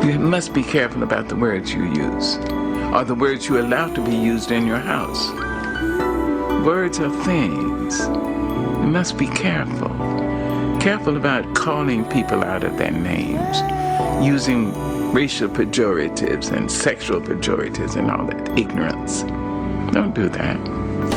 You must be careful about the words you use, or the words you allow to be used in your house. Words are things. You must be careful. Careful about calling people out of their names, using racial pejoratives and sexual pejoratives and all that ignorance. Don't do that.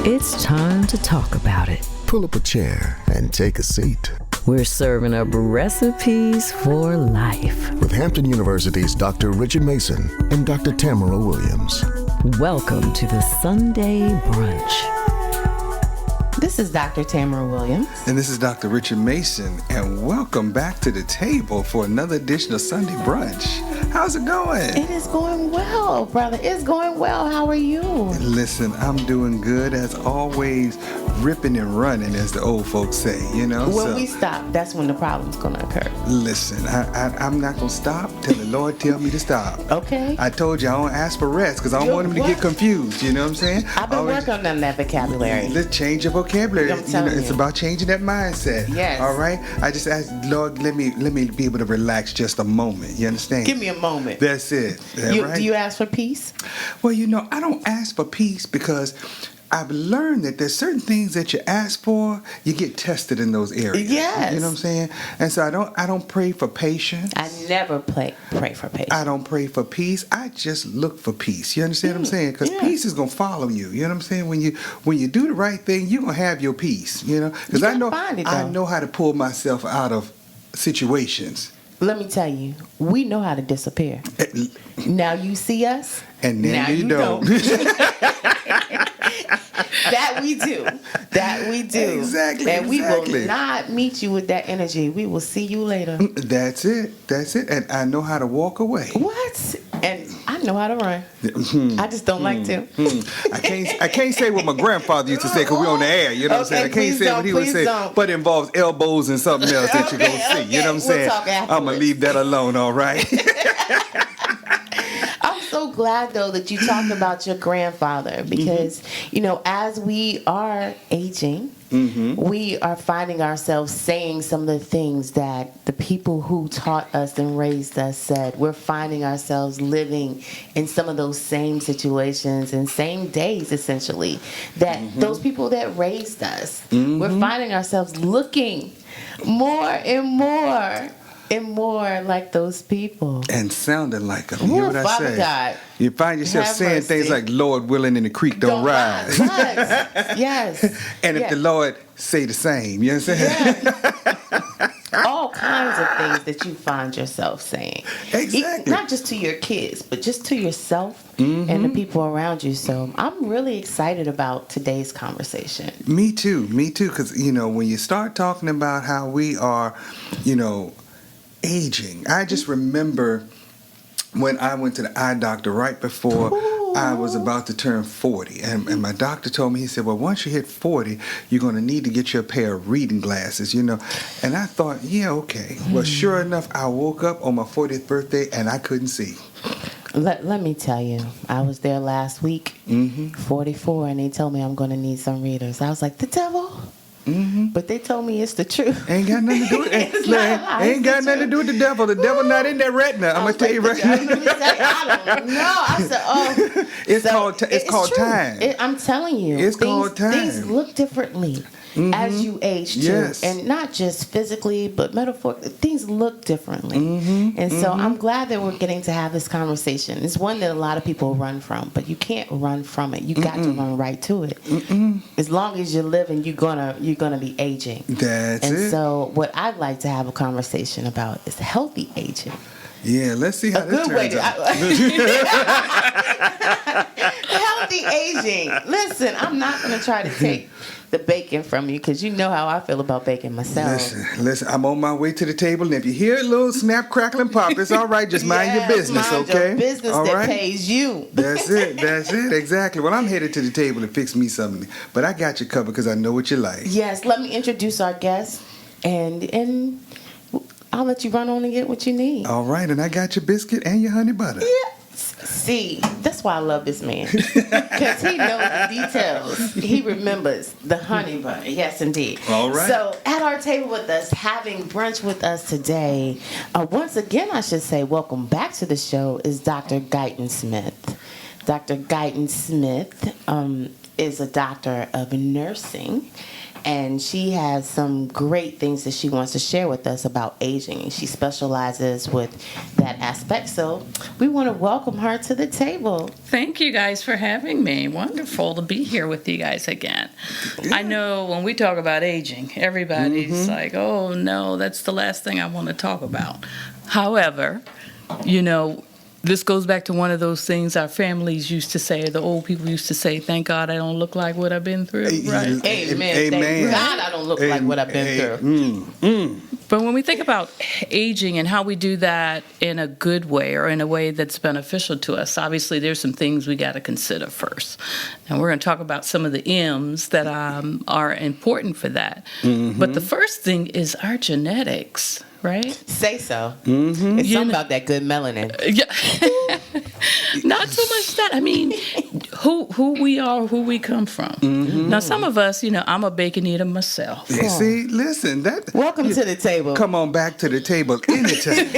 It's time to talk about it. Pull up a chair and take a seat. We're serving up recipes for life. With Hampton University's Dr. Richard Mason and Dr. Tamara Williams. Welcome to the Sunday Brunch. This is Dr. Tamara Williams. And this is Dr. Richard Mason. And welcome back to the table for another edition of Sunday Brunch. How's it going? It is going well, brother. It's going well. How are you? Listen, I'm doing good as always, ripping and running, as the old folks say, you know? When we stop, that's when the problem's going to occur. Listen, I'm not going to stop till the Lord tell me to stop. Okay. I told you I don't ask for rest because I don't want him to get confused, you know what I'm saying? I've been working on that vocabulary. Let's change your vocabulary. I'm telling you. It's about changing that mindset. Yes. All right? I just asked, Lord, let me be able to relax just a moment. You understand? Give me a moment. That's it. Right? Do you ask for peace? Well, I don't ask for peace because I've learned that there's certain things that you ask for, you get tested in those areas. Yes. You know what I'm saying? And so I don't pray for patience. I never pray for patience. I don't pray for peace. I just look for peace. You understand what I'm saying? Because peace is gonna follow you. You know what I'm saying? When you do the right thing, you're gonna have your peace. You know? Because I know how to pull myself out of situations. Let me tell you, we know how to disappear. Now you see us, and then now you don't. That we do. Exactly. And we will not meet you with that energy. We will see you later. That's it. And I know how to walk away. What? And I know how to run. I just don't like to. I can't say what my grandfather used to say because we're on the air. You know what I'm saying? I can't say what he would say, but it involves elbows and something else that you're going to see. You know what I'm saying? I'm going to leave that alone, all right? I'm so glad, though, that you talked about your grandfather because, as we are aging, we are finding ourselves saying some of the things that the people who taught us and raised us said. We're finding ourselves living in some of those same situations and same days, essentially, that those people that raised us. We're finding ourselves looking more and more like those people. And sounding like them. You hear what I Father say? God, you find yourself saying things like, Lord willing and the creek don't rise. Yes. And if the Lord say the same, you know what I'm saying? Yes. All kinds of things that you find yourself saying. Exactly. Not just to your kids, but just to yourself and the people around you. So I'm really excited about today's conversation. Me too. Because, when you start talking about how we are, aging. I just remember when I went to the eye doctor right before I was about to turn 40. And my doctor told me, he said, well, once you hit 40, you're going to need to get you a pair of reading glasses, And I thought, yeah, okay. Well, sure enough, I woke up on my 40th birthday and I couldn't see. Let me tell you, I was there last week, 44, and they told me I'm going to need some readers. I was like, the devil? But they told me it's the truth. Ain't got nothing to do with it. Ain't got nothing to do with the devil. The devil not in that retina. I'm gonna tell you right now. I don't know. I said, it's called time. I'm telling you, it's called time. Things look differently as you age too, yes. And not just physically, but metaphorically. Things look differently, and so I'm glad that we're getting to have this conversation. It's one that a lot of people run from, but you can't run from it. You got to run right to it. As long as you're living, you're gonna be aging. That's it. And so, what I'd like to have a conversation about is healthy aging. Yeah, let's see how this turns out. Healthy aging. Listen, I'm not going to try to take the bacon from you because you know how I feel about bacon myself. Listen, I'm on my way to the table, and if you hear a little snap, crackle, and pop, it's all right. Just mind your business, mind okay? Your business all that right? pays you. That's it, exactly. Well, I'm headed to the table to fix me something, but I got you covered because I know what you like. Yes, let me introduce our guest, and I'll let you run on and get what you need. All right, and I got your biscuit and your honey butter. Yes. See, that's why I love this man. Because he knows the details. He remembers the honey butter. Yes, indeed. All right. So, at our table with us, having brunch with us today, once again, I should say, welcome back to the show, is Dr. Guyton-Smith. Dr. Guyton-Smith is a doctor of nursing. And she has some great things that she wants to share with us about aging. She specializes with that aspect. So we want to welcome her to the table. Thank you guys for having me. Wonderful to be here with you guys again. Yeah. I know when we talk about aging, everybody's like, oh no, that's the last thing I want to talk about. However, you know, this goes back to one of those things our families used to say, the old people used to say, thank God I don't look like what I've been through. Right? Amen. Thank God I don't look like what I've been through. But when we think about aging and how we do that in a good way or in a way that's beneficial to us, obviously there's some things we got to consider first. And we're going to talk about some of the M's that are important for that. But the first thing is our genetics. Right? Say so. It's something about that good melanin. Yeah. Not so much that. I mean, who we are, who we come from. Now, some of us, you know, I'm a bacon eater myself. Yeah, see, listen. Welcome to the table. Come on back to the table anytime.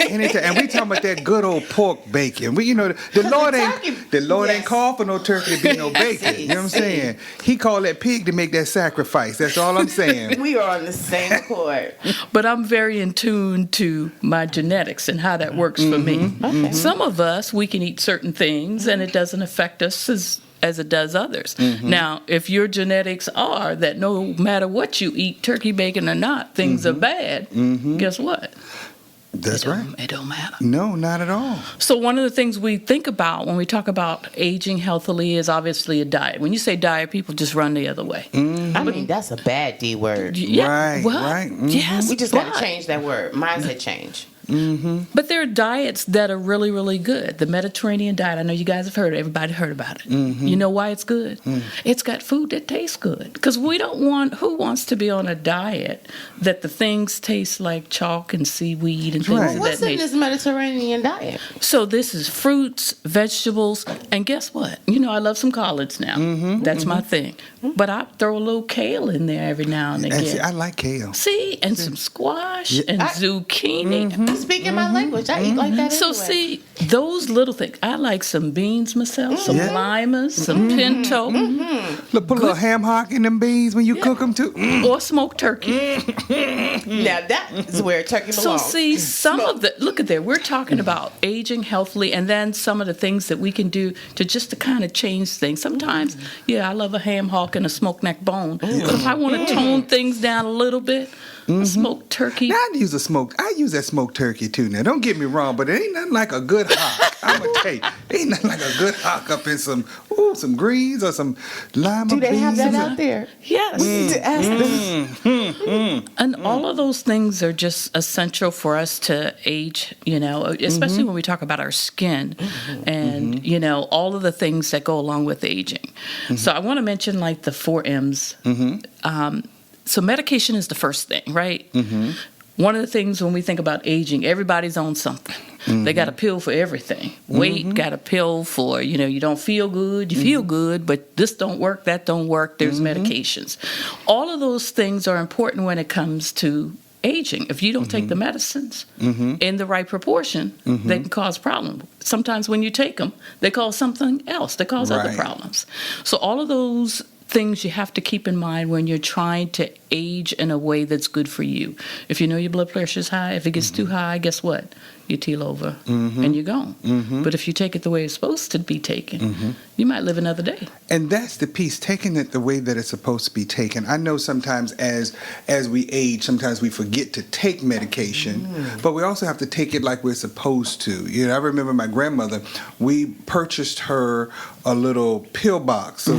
And we talking about that good old pork bacon. We, you know, the Lord ain't called for no turkey to be no bacon. You know what I'm saying? He called that pig to make that sacrifice. That's all I'm saying. We are on the same accord. But I'm very in tune to my genetics and how that works for me. Okay. Some of us, we can eat certain things and it doesn't affect us as it does others. Now, if your genetics are that no matter what you eat, turkey, bacon or not, things are bad, guess what? That's right. It don't matter. No, not at all. So one of the things we think about when we talk about aging healthily is obviously a diet. When you say diet, people just run the other way. I mean, that's a bad D word. Yeah, right, well, right. Yes, we just got to change that word. Mindset change. But there are diets that are really, really good. The Mediterranean diet, I know you guys have heard it. Everybody heard about it. You know why it's good? It's got food that tastes good. Because we don't want, who wants to be on a diet that the things taste like chalk and seaweed and things of that nature? What's in this Mediterranean diet? So this is fruits, vegetables, and guess what? You know, I love some collards now. That's my thing. But I throw a little kale in there every now and again. And see, I like kale. See, and some squash and zucchini. Speaking my language, I eat like that. So anyway. See, those little things. I like some beans myself, some limas, some pinto. Look, put a little ham hock in them beans when you cook them too. Or smoked turkey. Now that is where turkey So belongs. see, some of the, look at there, we're talking about aging healthily and then some of the things that we can do to kind of change things. Sometimes, I love a ham hock and a smoked neck bone. But if I want to tone things down a little bit, a smoked turkey. Now, I use that smoked turkey too. Now, don't get me wrong, but it ain't nothing like a good hock. I'm gonna tell you, it ain't nothing like a good hock up in some greens or some lima beans. Do they have that out there? Yes. We need to ask them. And all of those things are just essential for us to age, especially when we talk about our skin and, all of the things that go along with aging. So I want to mention like the 4 M's. So medication is the first thing, right? One of the things when we think about aging, everybody's on something. They got a pill for everything. Weight got a pill for, you don't feel good, you feel good, but this don't work, that don't work. There's medications. All of those things are important when it comes to aging. If you don't take the medicines in the right proportion, they can cause problems. Sometimes when you take them, they cause something else. They cause other problems. So all of those things you have to keep in mind when you're trying to age in a way that's good for you. If you know your blood pressure is high, if it gets too high, guess what? You teal over and you're gone. But if you take it the way it's supposed to be taken, you might live another day. And that's the piece, taking it the way that it's supposed to be taken. I know sometimes as we age, sometimes we forget to take medication, but we also have to take it like we're supposed to. I remember my grandmother, we purchased her a little pill box so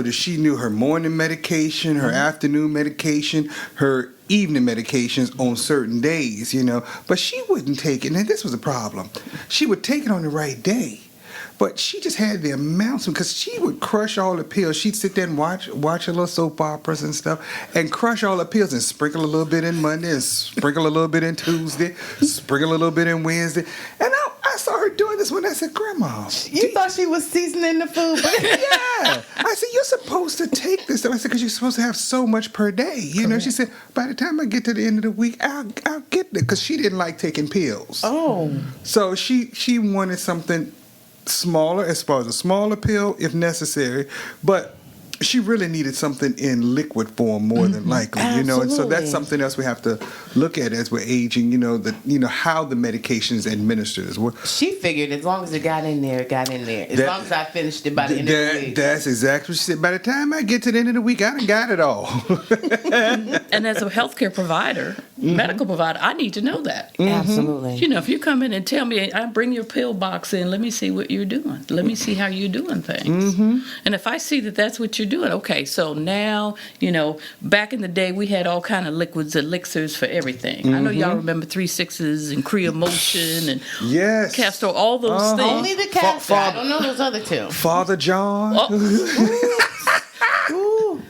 that she knew her morning medication, her afternoon medication, her evening medications on certain days, but she wouldn't take it. And this was a problem. She would take it on the right day, but she just had the amounts because she would crush all the pills. She'd sit there and watch her little soap operas and stuff and crush all the pills and sprinkle a little bit in Monday and sprinkle a little bit in Tuesday, sprinkle a little bit in Wednesday. And I saw her doing this when I said, Grandma. You thought she was seasoning the food, but Yeah. I said, you're supposed to take this stuff. I said, because you're supposed to have so much per day. You know, she said, by the time I get to the end of the week, I'll get it. Because she didn't like taking pills. oh, So she wanted something smaller, as far as a smaller pill, if necessary. But she really needed something in liquid form more than likely, you know, and so Absolutely. that's something else we have to look at as we're aging, you know, how the medication is administered as well. she figured as long as it got in there, it got in there. As That- long as I finished it by the end of the week. That's exactly what she said. By the time I get to the end of the week, I done got it all. And as a healthcare provider, medical provider, I need to know that. Absolutely. You know, if you come in and tell me, I bring your pill box in, let me see what you're doing. Let me see how you're doing things. And if I see that that's what you're doing, okay, so now, you know, back in the day, we had all kind of liquids, elixirs for everything. I know y'all remember 3-6s and Creo Motion and Yes. castor, all those things. Only the castor. I don't know those other two. Father John. Ooh.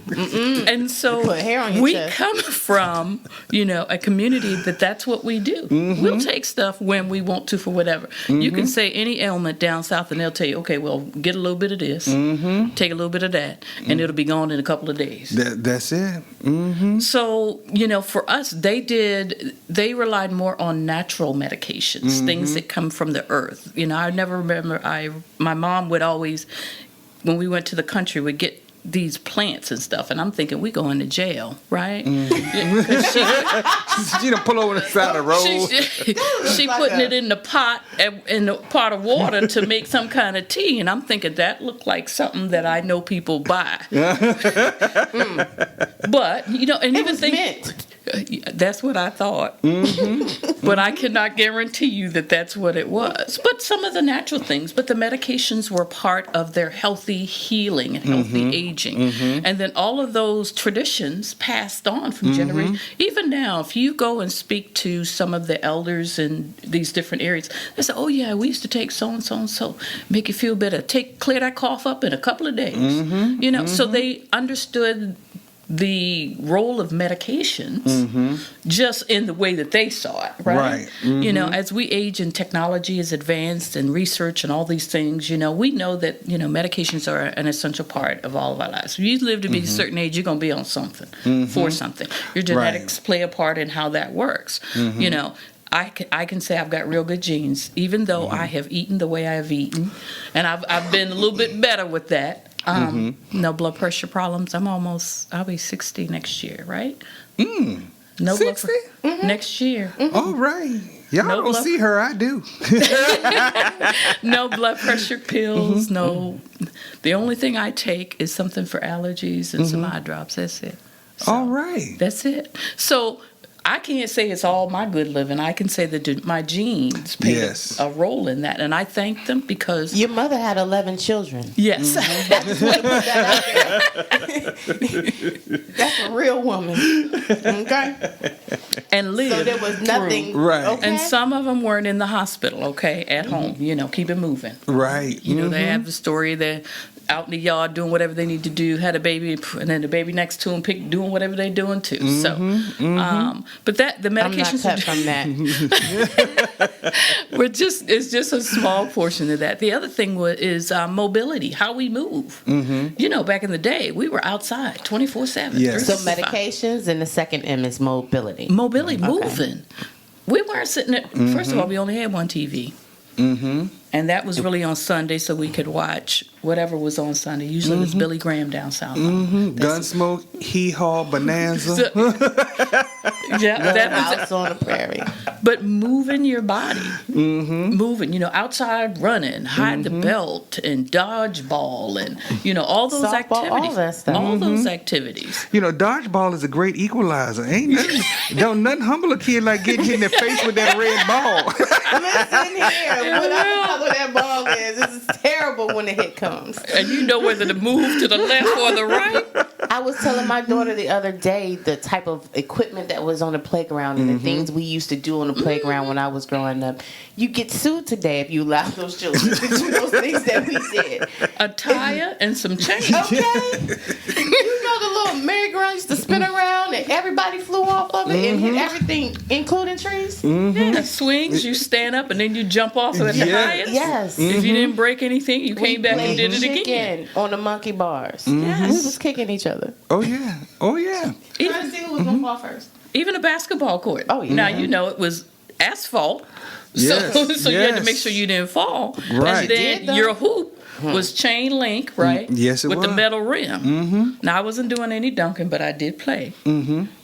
And so Put hair on your we chest. come from, you know, a community that's what we do. We'll take stuff when we want to for whatever. You can say any ailment down south and they'll tell you, okay, well, get a little bit of this, take a little bit of that, and it'll be gone in a couple of days. That's it. So, you know, for us, they relied more on natural medications, things that come from the earth. You know, I never remember, my mom would always, when we went to the country, would get these plants and stuff, and I'm thinking we going to jail, right? Yeah, 'cause She done pull over the side of the road. she putting it in the pot of water to make some kind of tea, and I'm thinking that looked like something that I know people buy. But you know, and It even was mint. that's what I thought. But I cannot guarantee you that that's what it was. But some of the natural things, but the medications were part of their healthy healing and healthy aging. And then all of those traditions passed on from generation. Even now, if you go and speak to some of the elders in these different areas, they say, oh yeah, we used to take so and so and so, make you feel better, clear that cough up in a couple of days. You know, so they understood the role of medications just in the way that they saw it, right? You know, as we age and technology is advanced and research and all these things, you know, we know that, you know, medications are an essential part of all of our lives. If you live to be a certain age, you're going to be on something, for something. Your genetics play a part in how that works. You know, I can say I've got real good genes, even though I have eaten the way I've eaten, and I've been a little bit better with that. No blood pressure problems. I'll be 60 next year, right? No 60? Next year. All right. Y'all No don't blood- see her, I do. No blood pressure pills. No. The only thing I take is something for allergies and some eye drops. That's it. So, All right. That's it. So I can't say it's all my good living. I can say that my genes played a role in that, and I thank them because Your mother had 11 children. yes, That's a real woman. Okay? and live. So there was nothing. Right. Okay? And some of them weren't in the hospital. Okay, at home. You know, keep it moving. Right. You know, they have the story that out in the yard doing whatever they need to do, had a baby, and then the baby next to them doing whatever they're doing too. So, but the I'm not medications cut from that. it's just a small portion of that. The other thing is mobility, how we move. You know, back in the day, we were outside 24/7. Yes. So medications, and the second M is mobility. Mobility, moving. We weren't sitting at, first of all, we only had one TV. And that was really on Sunday, so we could watch whatever was on Sunday. Usually it was Billy Graham down south. Gunsmoke, Hee Haw, Bonanza. So- yeah, that was House on the prairie. But moving your body, moving, you know, outside running, hide the belt, and dodgeball, and you know all those Softball, activities, all that stuff. all those activities. You know, dodgeball is a great equalizer. Ain't nothing, don't nothing humble a kid like getting hit in the face with that red ball. Listen here, whatever color that ball is, this is terrible when the hit comes. And you know whether to move to the left or the right. I was telling my daughter the other day the type of equipment that was on the playground and the things we used to do on the playground when I was growing up. You get sued today if you allow those children to do those things that we did. A tire and some chains. Okay? You know the little merry-go-round used to spin around and everybody flew off of it and hit everything, including trees? Yeah, swings, you stand up and then you jump off at the highest. Yes. If you didn't break anything, you came back and played did it again. chicken on the monkey bars. Yes. We was kicking each other. Oh yeah. Oh yeah. Trying to see who was going to fall first. Even a basketball court. Oh, yeah. Now, you know, it was asphalt. Yes, So you had to yes. make sure you didn't fall. Right. And then Did, though? your hoop was chain link, right? Yes, it with was. the metal rim. Now, I wasn't doing any dunking, but I did play.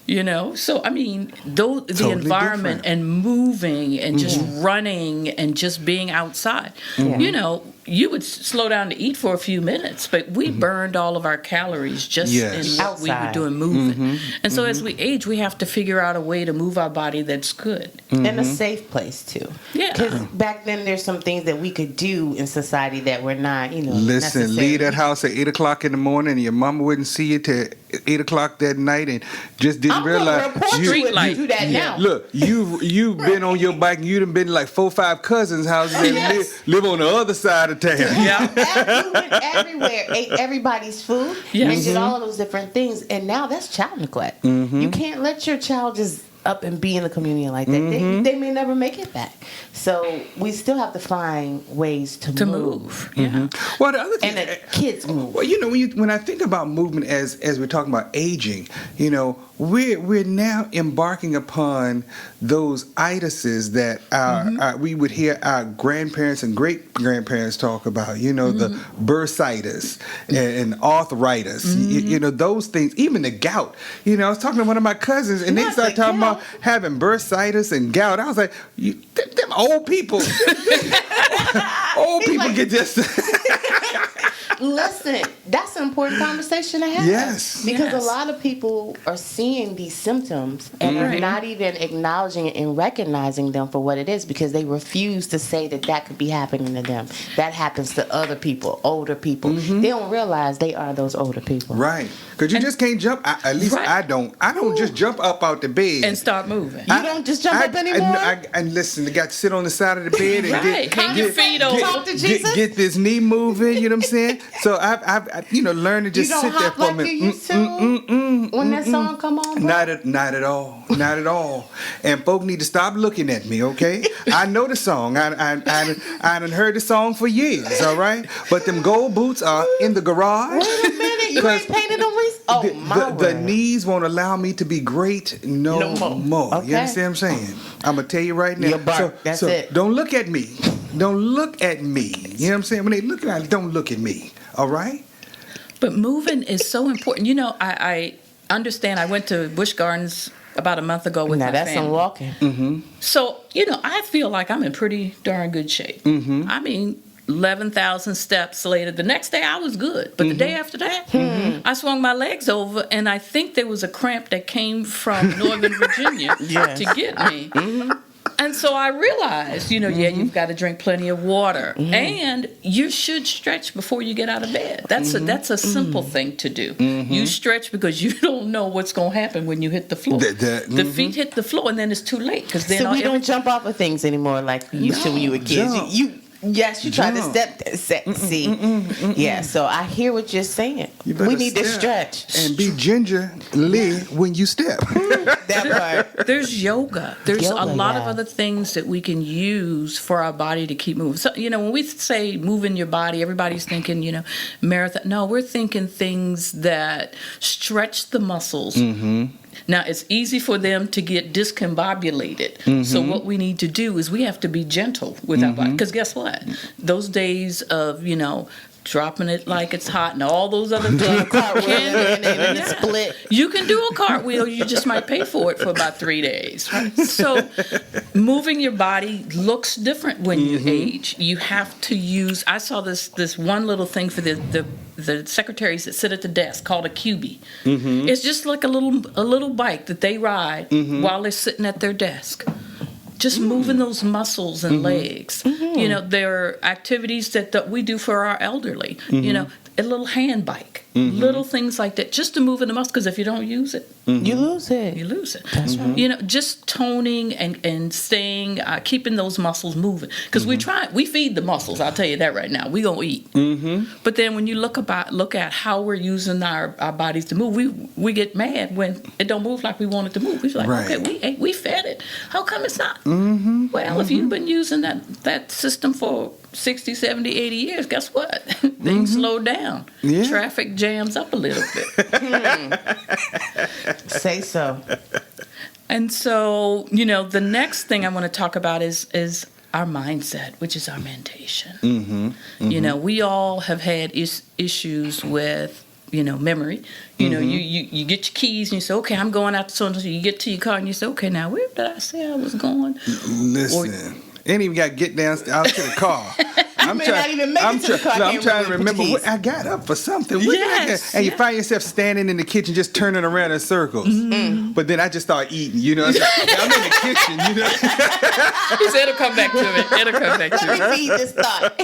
You know, so I mean, the Totally environment different. and moving and just running and just being outside. You know, you would slow down to eat for a few minutes, but we burned all of our calories just Yes. in what we were Outside. doing moving. And so as we age, we have to figure out a way to move our body that's good. In a safe place, too. Yeah. Because back then, there's some things that we could do in society that were not, you know, Listen, necessarily. leave that house at 8 o'clock in the morning, and your mama wouldn't see you till 8 o'clock that night, and just didn't I'm going realize. to report you Street if light. you do that now. Look, you've been on your bike, and you done been to like 4 or 5 cousins' houses that Yes. live on the other side of town. Yeah. You went everywhere, ate everybody's food, Yes. and did all of those different things. And now that's child neglect. You can't let your child just up and be in the community like that. They may never make it back. So we still have to find ways to move. Yeah. Well, the other thing, And the kids move. well, you know, when I think about movement as we're talking about aging, you know, we're now embarking upon those ituses that we would hear our grandparents and great grandparents talk about. You know, the bursitis and arthritis. You know, those things. Even the gout. You know, I was talking to one of my cousins, and they Not started the talking gout. about having bursitis and gout. I was like, them old people. Old people like- get just. Listen, that's an important conversation to have. Yes. Because Yes. a lot of people are seeing these symptoms and are not even acknowledging it and recognizing them for what it is because they refuse to say that that could be happening to them. That happens to other people, older people. They don't realize they are those older people. Right, because you just can't jump. At least Right. I don't. I don't just jump up out the bed And start moving. You don't just jump up anymore? And listen, I got to sit on the side of the bed and Right. Hang your feet over. Talk to Jesus? get this knee moving. You know what I'm saying? So I've you know learned to You just don't sit there hop for a like minute. you used to when that song come on, bro? Not at all. Not at all. And folk need to stop looking at me, okay? I know the song. I done heard the song for years, all right? But them gold boots are in the garage. Wait a minute, you ain't painted them recently? Oh, my The word. knees won't allow me to be great no more. Okay. You understand what I'm saying? I'm going to tell you right now. Your bark, that's it. Don't look at me. Don't look at me. You know what I'm saying? When they look at me, don't look at me. All right? But moving is so important. You know, I understand. I went to Busch Gardens about a month ago with Now my that's family. some walking. So, you know, I feel like I'm in pretty darn good shape. I mean, 11,000 steps later. The next day I was good. But the day after that, I swung my legs over, and I think there was a cramp that came from Northern Virginia to get me. And so I realized, you know, you've got to drink plenty of water, and you should stretch before you get out of bed. That's a simple thing to do. You stretch because you don't know what's going to happen when you hit the floor. The feet hit the floor, and then it's too late because then So we don't jump off of things anymore like you used to when you were kids. jump. Yes, you try to Jump. see. Yeah, so I hear what you're saying. You better We need to step stretch. and be gingerly when you step. That part. There's yoga. There's a Yoga, lot of yeah. other things that we can use for our body to keep moving. So, you know, when we say moving your body, everybody's thinking, you know, marathon. No, we're thinking things that stretch the muscles. Now, it's easy for them to get discombobulated. So what we need to do is we have to be gentle with our body. Because guess what? Those days of, you know, dropping it like it's hot and all those other things. Cartwheel and a split. You can do a cartwheel. You just might pay for it for about 3 days. Right? So moving your body looks different when you age. You have to use, I saw this one little thing for the secretaries that sit at the desk called a cubie. It's just like a little bike that they ride while they're sitting at their desk. Just moving those muscles and legs. You know, there are activities that we do for our elderly. You know, a little hand bike, little things like that, just to move in the muscle. Because if you don't use it, You lose it. you lose it. That's right. You know, just toning and staying, keeping those muscles moving. Because we feed the muscles. I'll tell you that right now. We gonna eat. But then when you look at how we're using our bodies to move, we get mad when it don't move like we want it to move. We're like, Right. okay, we fed it. How come it's not? Well, if you've been using that system for 60, 70, 80 years, guess what? Things slow down. Yeah. Traffic jams up a little bit. Say so. And so, you know, the next thing I want to talk about is our mindset, which is our mentation. You know, we all have had issues with, you know, memory. You know, you get your keys and you say, okay, I'm going out to so-and-so. You get to your car and you say, okay, now where did I say I was going? Listen, ain't even got to get down out to the car. I'm may not even make it to the car. I I'm can't trying to remember remember what what I got up for something. What did I get? Yes, And you find yourself standing in the kitchen just turning around in circles. But then I just start eating, you know. I'm in the kitchen, you know. He said it'll come back to me. It'll come back to me. Let me feed this thought.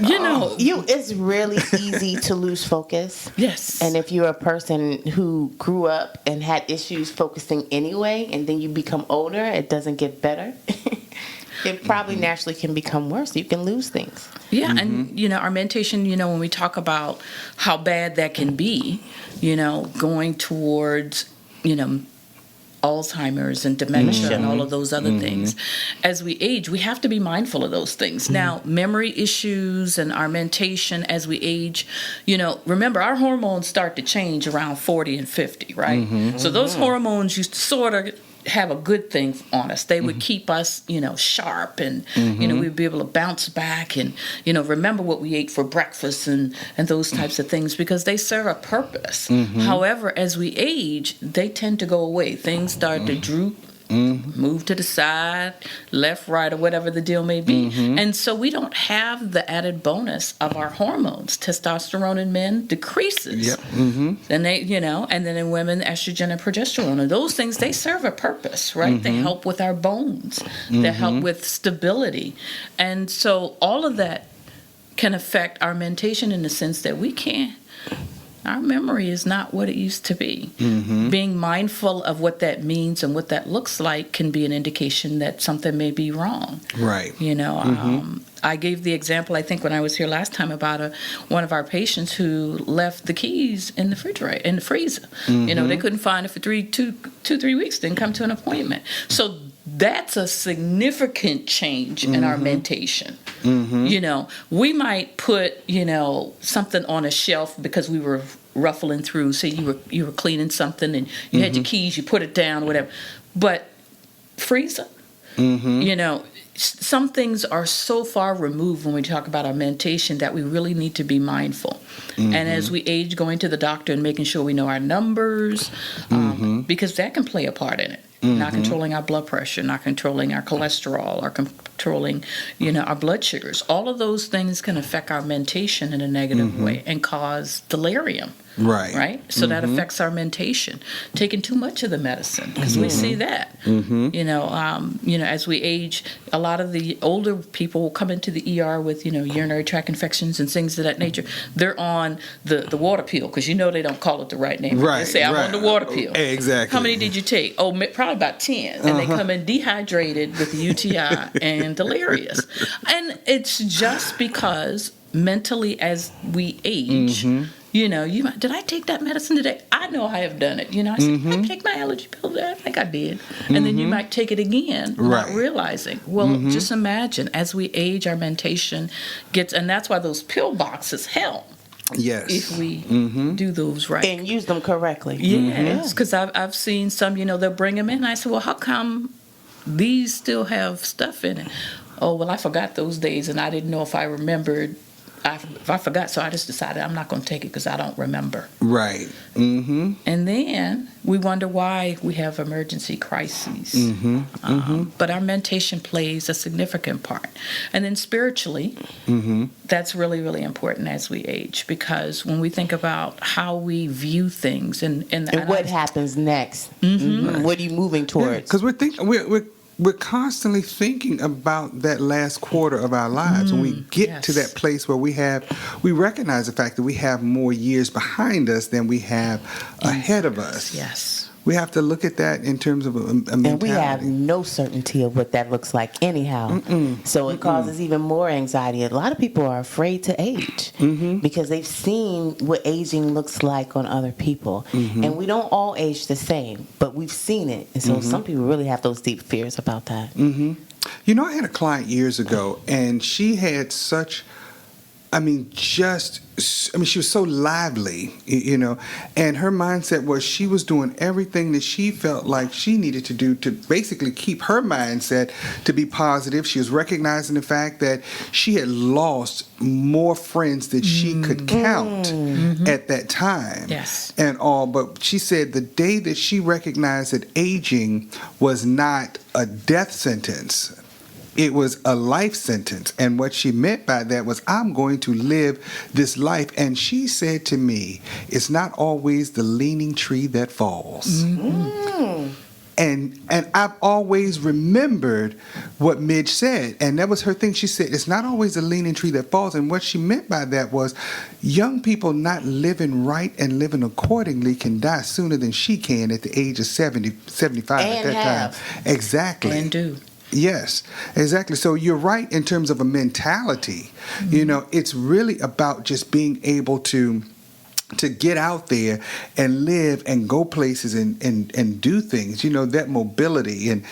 You know. It's really easy to lose focus. Yes. And if you're a person who grew up and had issues focusing anyway, and then you become older, it doesn't get better. It probably naturally can become worse. You can lose things. Yeah, and you know, our mentation, you know, when we talk about how bad that can be, you know, going towards, you know, Alzheimer's and dementia and all of those other things. As we age, we have to be mindful of those things. Now, memory issues and our mentation as we age, you know, remember our hormones start to change around 40 and 50, right? So those hormones used to sort of have a good thing on us. They would keep us, you know, sharp and, you know, we'd be able to bounce back and, you know, remember what we ate for breakfast and those types of things because they serve a purpose. However, as we age, they tend to go away. Things start to droop, move to the side, left, right, or whatever the deal may be. And so we don't have the added bonus of our hormones. Testosterone in men decreases. And they, you know, and then in women, estrogen and progesterone. And those things, they serve a purpose, right? They help with our bones. They help with stability. And so all of that can affect our mentation in the sense that our memory is not what it used to be. Being mindful of what that means and what that looks like can be an indication that something may be wrong. Right. You know, I gave the example, I think, when I was here last time about one of our patients who left the keys in the refrigerator, in the freezer. You know, they couldn't find it for 3 weeks, didn't come to an appointment. So that's a significant change in our mentation. You know, we might put, you know, something on a shelf because we were ruffling through. Say you were cleaning something and you had your keys, you put it down, whatever. But freezer, you know, some things are so far removed when we talk about our mentation that we really need to be mindful. And as we age, going to the doctor and making sure we know our numbers, because that can play a part in it. Not controlling our blood pressure, not controlling our cholesterol, or controlling, you know, our blood sugars. All of those things can affect our mentation in a negative way and cause delirium. Right. So that affects our mentation. Taking too much of the medicine, because we see that. You know, as we age, a lot of the older people will come into the ER with, you know, urinary tract infections and things of that nature. They're on the water pill, because you know they don't call it the right name. They say, I'm on the water pill. Exactly. How many did you take? Oh, probably about 10. And they come in dehydrated with UTI and delirious. And it's just because mentally as we age, you know, did I take that medicine today? I know I have done it. You know, I said, did I take my allergy pill today? I think I did. And then you might take it again, not realizing. Well, just imagine, as we age, our mentation gets, and that's why those pill boxes help. Yes. If we do those right. And use them correctly. Yes, because I've seen some, you know, they'll bring them in. And I said, well, how come these still have stuff in it? Oh, well, I forgot those days, and I didn't know if I remembered. If I forgot, so I just decided I'm not going to take it because I don't remember. Right. And then we wonder why we have emergency crises. But our mentation plays a significant part. And then spiritually, that's really, really important as we age, because when we think about how we view things and what happens next, what are you moving towards? Because we're we're constantly thinking about that last quarter of our lives. When we get to that place where we recognize the fact that we have more years behind us than we have ahead of us. Yes. We have to look at that in terms of a mentality. And we have no certainty of what that looks like anyhow. So it causes even more anxiety. A lot of people are afraid to age because they've seen what aging looks like on other people. And we don't all age the same, but we've seen it. And so some people really have those deep fears about that. You know, I had a client years ago, and she had such... she was so lively, you know, and her mindset was she was doing everything that she felt like she needed to do to basically keep her mindset to be positive. She was recognizing the fact that she had lost more friends than she could count at that time. Yes. And all, but she said the day that she recognized that aging was not a death sentence, it was a life sentence. And what she meant by that was, I'm going to live this life. And she said to me, it's not always the leaning tree that falls. And I've always remembered what Midge said. And that was her thing. She said, it's not always the leaning tree that falls. And what she meant by that was, young people not living right and living accordingly can die sooner than she can at the age of 70, 75 at that time. Exactly. And do. Yes, exactly. So you're right in terms of a mentality. You know, it's really about just being able to get out there and live and go places and do things, you know, that mobility and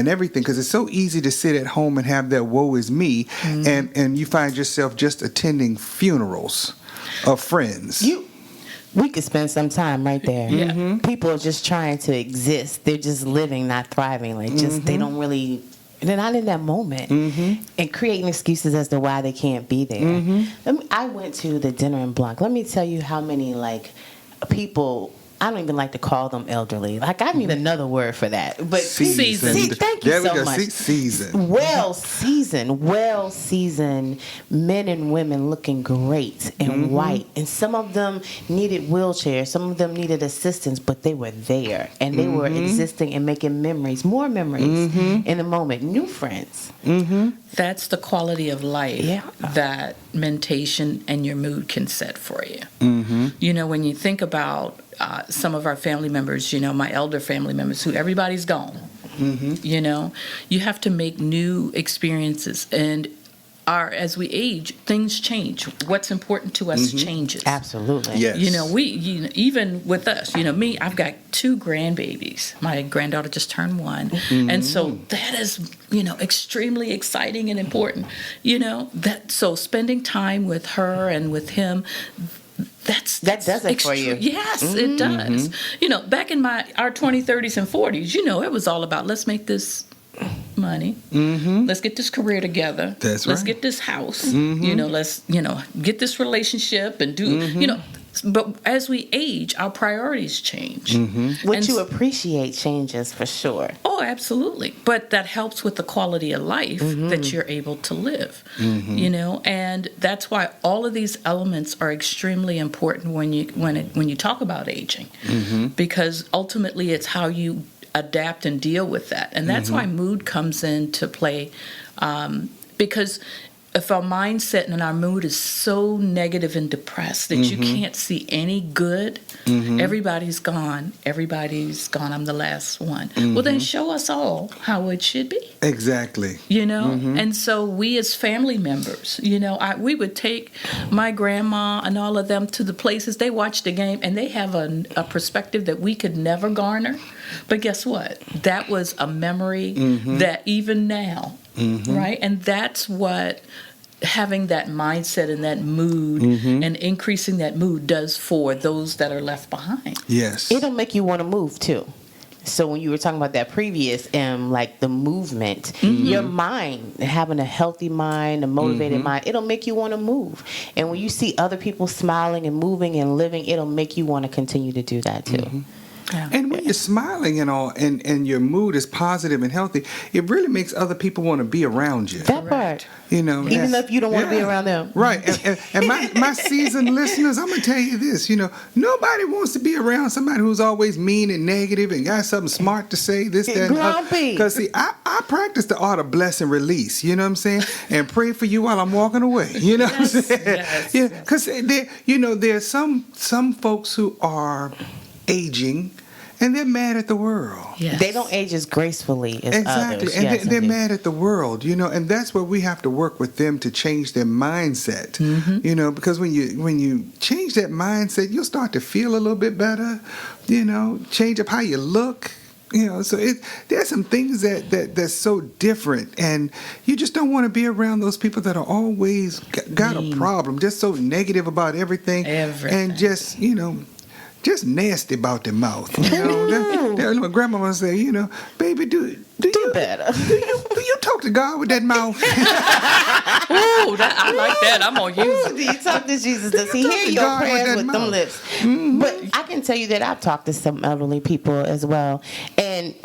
everything. Because it's so easy to sit at home and have that woe is me, and you find yourself just attending funerals of friends. We could spend some time right there. Yeah. People are just trying to exist. They're just living, not thriving. Like, just they don't really... They're not in that moment, and creating excuses as to why they can't be there. I went to the dinner in Blanc. Let me tell you how many people. I don't even like to call them elderly. Like, I need another word for that. But Seasoned. Thank you so much. Seasoned. Well seasoned men and women looking great and white. And some of them needed wheelchairs. Some of them needed assistance, but they were there. And they were existing and making memories, more memories in the moment. New friends. That's the quality of life that mentation and your mood can set for you. You know, when you think about some of our family members, you know, my elder family members, who everybody's gone, you know, you have to make new experiences. And as we age, things change. What's important to us changes. Absolutely. Yes. You know, even with us, you know, me, I've got 2 grandbabies. My granddaughter just turned 1. And so that is, you know, extremely exciting and important. You know, so spending time with her and with him, that does it for you. Yes, it does. You know, back in our 20s, 30s, and 40s, you know, it was all about, let's make this money. Let's get this career together. Let's get this house. You know, let's, you know, get this relationship and do, you know. But as we age, our priorities change. What you appreciate changes for sure. Oh, absolutely. But that helps with the quality of life that you're able to live. You know, and that's why all of these elements are extremely important when you talk about aging, because ultimately it's how you adapt and deal with that, and that's why mood comes into play, because if our mindset and our mood is so negative and depressed that you can't see any good, everybody's gone, I'm the last one. Well, then show us all how it should be. Exactly. You know, and so we as family members, you know, we would take my grandma and all of them to the places they watch the game, and they have a perspective that we could never garner. But guess what? That was a memory that even now, right? And that's what having that mindset and that mood and increasing that mood does for those that are left behind. Yes. It'll make you want to move too. So when you were talking about that previous, like the movement, your mind, having a healthy mind, a motivated mind, it'll make you want to move. And when you see other people smiling and moving and living, it'll make you want to continue to do that too. Yeah. And when you're smiling and all, and your mood is positive and healthy, it really makes other people want to be around you. That part. You know, even if you don't want to be around them. Right. And my seasoned listeners, I'm going to tell you this, you know, nobody wants to be around somebody who's always mean and negative and got something smart to say, this, that, and grumpy. Because, see, I practice the art of bless and release. You know what I'm saying? And pray for you while I'm walking away. You know what I'm saying? Yes. Yeah, because there's some folks who are aging. And they're mad at the world. Yes. They don't age as gracefully as Exactly. others. And Yes, they're indeed. mad at the world, and that's where we have to work with them to change their mindset. Because when you change that mindset, you'll start to feel a little bit better, change up how you look. So there's some things that's so different, and you just don't want to be around those people that are always got a problem, just so negative about everything. And just nasty about their mouth. My grandma would say, baby, do you better. Do you talk to God with that mouth? Ooh, I like that. I'm gonna use it. Do you talk to Jesus? Does he talk hear to your God with prayers that with them mouth? lips? But I can tell you that I've talked to some elderly people as well, and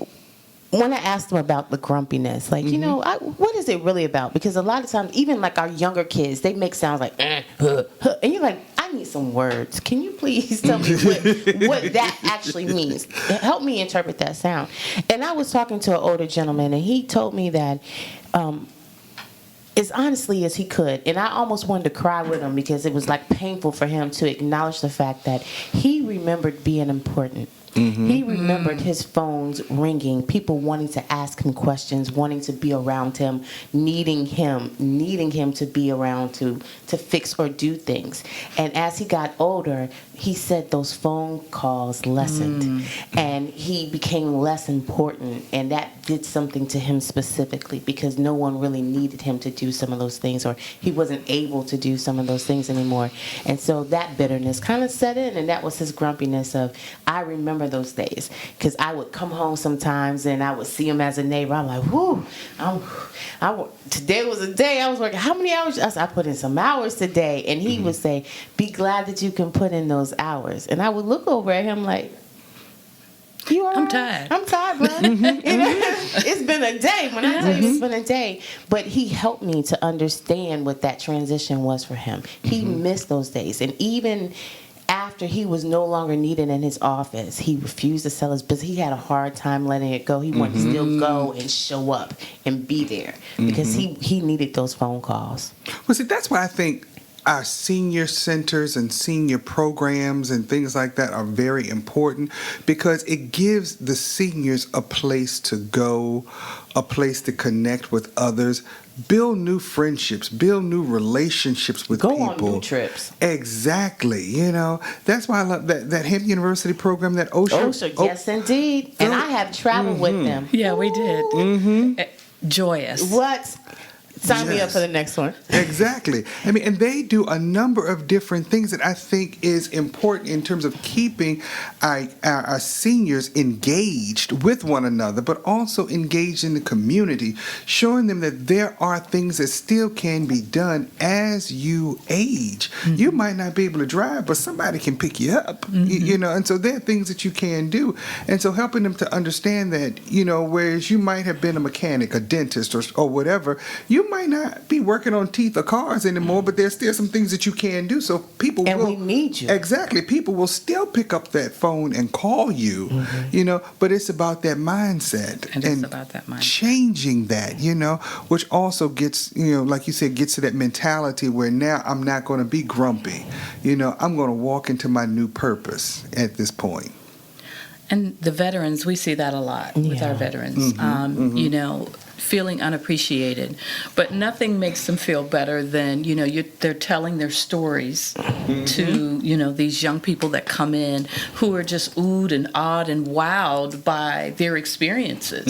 when I asked them about the grumpiness, like, what is it really about? Because a lot of times, even like our younger kids, they make sounds like, huh, and you're like, I need some words. Can you please tell me what that actually means? Help me interpret that sound. And I was talking to an older gentleman, and he told me that as honestly as he could, and I almost wanted to cry with him because it was like painful for him to acknowledge the fact that he remembered being important. He remembered his phones ringing, people wanting to ask him questions, wanting to be around him, needing him to be around to fix or do things. And as he got older, he said those phone calls lessened, and he became less important, and that did something to him specifically because no one really needed him to do some of those things, or he wasn't able to do some of those things anymore. And so that bitterness kind of set in, and that was his grumpiness of, I remember those days, because I would come home sometimes and I would see him as a neighbor. I'm like, whoo, today was a day I was working. How many hours? I said, I put in some hours today. And he would say, be glad that you can put in those hours. And I would look over at him like, you all I'm right? tired. I'm tired, bro. It's been a day. When I tell you it's been a day. But he helped me to understand what that transition was for him. He missed those days. And even after he was no longer needed in his office, he refused to sell his business. He had a hard time letting it go. He wanted to still go and show up and be there because he needed those phone calls. Well, see, that's why I think our senior centers and senior programs and things like that are very important, because it gives the seniors a place to go, a place to connect with others, build new friendships, build new relationships with people. Go on new trips. Exactly. That's why I love that Hampton University program, that OSHA. Yes, indeed. And I have traveled with them. Yeah, we did. Joyous. What? Sign me up for the next one. Exactly. And they do a number of different things that I think is important in terms of keeping our seniors engaged with one another, but also engaged in the community, showing them that there are things that still can be done as you age. You might not be able to drive, but somebody can pick you up, and so there are things that you can do. And so helping them to understand that, whereas you might have been a mechanic, a dentist, or whatever, you might not be working on teeth or cars anymore, but there's still some things that you can do. So people we need you. Exactly. People will still pick up that phone and call you, but it's about that mindset. And it's about that mindset. Changing that, which also gets, like you said, gets to that mentality where now I'm not going to be grumpy. I'm going to walk into my new purpose at this point. And the veterans, we see that a lot with our veterans. Feeling unappreciated, but nothing makes them feel better than they're telling their stories to these young people that come in who are just oohed and awed and wowed by their experiences.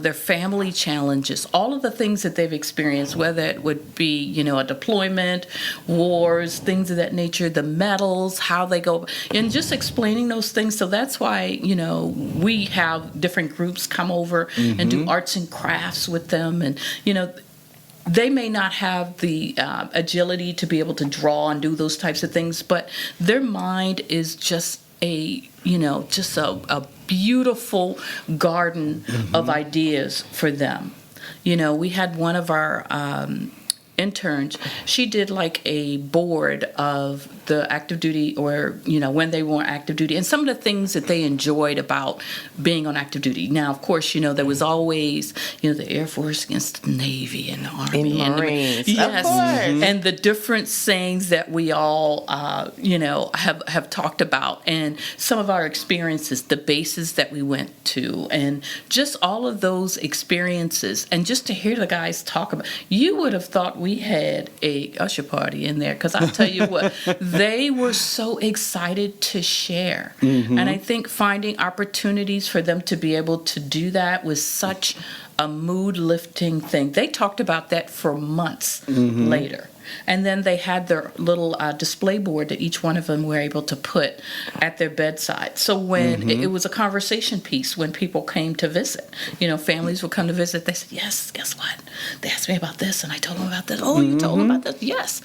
Their family challenges, all of the things that they've experienced, whether it would be a deployment, wars, things of that nature, the medals, how they go, and just explaining those things. So that's why we have different groups come over and do arts and crafts with them, and they may not have the agility to be able to draw and do those types of things, but their mind is just a beautiful garden of ideas for them. We had one of our interns, she did like a board of the active duty, or when they were on active duty, and some of the things that they enjoyed about being on active duty. Now, of course, there was always the Air Force against the Navy and the Army and Marines, yes, of course. and the different sayings that we all have talked about, and some of our experiences, the bases that we went to, and just all of those experiences, and just to hear the guys talk about, you would have thought we had a usher party in there, because I'll tell you what, they were so excited to share. And I think finding opportunities for them to be able to do that was such a mood lifting thing. They talked about that for months later. And then they had their little display board that each one of them were able to put at their bedside. So when it was a conversation piece when people came to visit, families would come to visit. They said, yes, guess what? They asked me about this, and I told them about this. Oh, you told them about this? Yes.